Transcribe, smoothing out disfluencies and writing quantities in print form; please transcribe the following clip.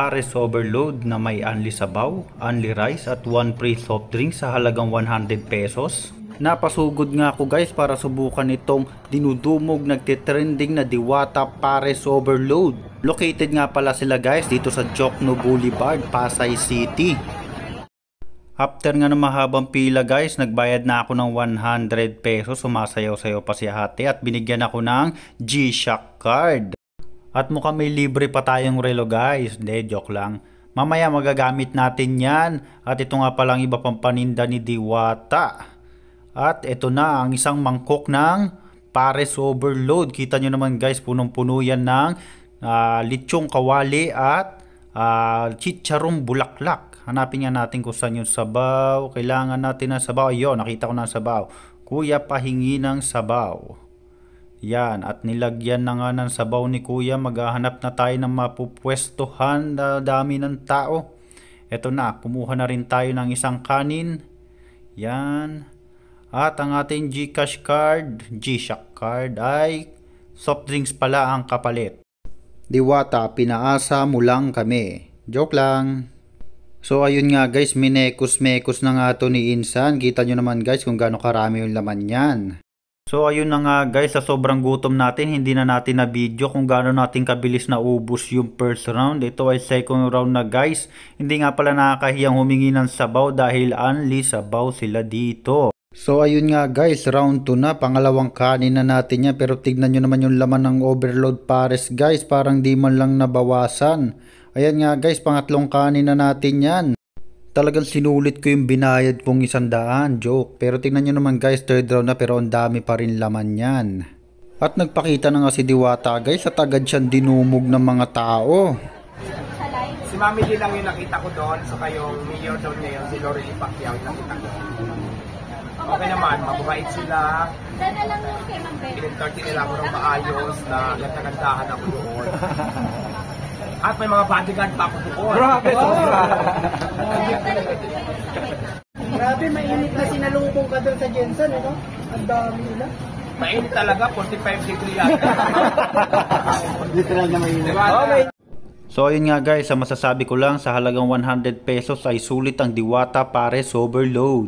Pares Overload na may only sabaw, only rice at 1 free soft drink sa halagang 100 pesos. Napasugod nga ako guys para subukan itong dinudumog nagtitrending na Diwata Pares Overload. Located nga pala sila guys dito sa Jokno Boulevard, Pasay City. After nga ng mahabang pila guys, nagbayad na ako ng 100 pesos. Sumasayaw-sayaw pa si ate at binigyan ako ng G-Shock card. At mukhang may libre pa tayong relo guys. Hindi, joke lang. Mamaya magagamit natin yan. At ito nga palang iba pang paninda ni Diwata. At ito na ang isang mangkok ng Pares Overload. Kita nyo naman guys, punong-puno yan ng lechong kawali at chicharong bulaklak. Hanapin nga natin kung saan yung sabaw. Kailangan natin ng sabaw. Ayun, nakita ko ng sabaw. Kuya, pahingi ng sabaw. Yan, at nilagyan na nga ng sabaw ni Kuya. Maghahanap na tayo ng mapupwestuhan na dami ng tao. Eto na, kumuha na rin tayo ng isang kanin. Yan. At ang ating Gcash card, G-Shock card ay soft drinks pala ang kapalit. Diwata, pinaasa mo lang kami. Joke lang. So ayun nga guys, minekos-mekos na nga to ni Insan. Kita nyo naman guys kung gaano karami yung laman yan. So ayun na nga guys, sa sobrang gutom natin, hindi na natin na video kung gaano natin kabilis na ubos yung first round. Ito ay second round na guys. Hindi nga pala nakakahiyang humingi ng sabaw dahil only sabaw sila dito. So ayun nga guys, round 2 na, pangalawang kanin na natin yan. Pero tignan nyo naman yung laman ng Overload Pares guys, parang di man lang nabawasan. Ayan nga guys, pangatlong kanin na natin yan. Talagang sinulit ko yung binayad kong 100, joke. Pero tingnan nyo naman guys, third round na pero ang dami pa rin laman yan. At nagpakita na nga si Diwata guys at agad siyang dinumog ng mga tao. Si Mami Lee lang yung nakita ko doon, saka yung mayor doon ngayon, si Lorely Pacquiao yung nakita ko. Okay naman, mababait sila. Pinag-30 nila ako ng maayos na nagtagandahan ako doon. At may mga bodyguard pa ako doon. Grabe! Grabe, mainit na sinalubong ka doon sa Jensen, ano? Ang dami nila. Mainit talaga, 45 degree yan. Literal na mainit. Diba? So ayun nga guys, ang masasabi ko lang sa halagang 100 pesos ay sulit ang Diwata Pares Overload.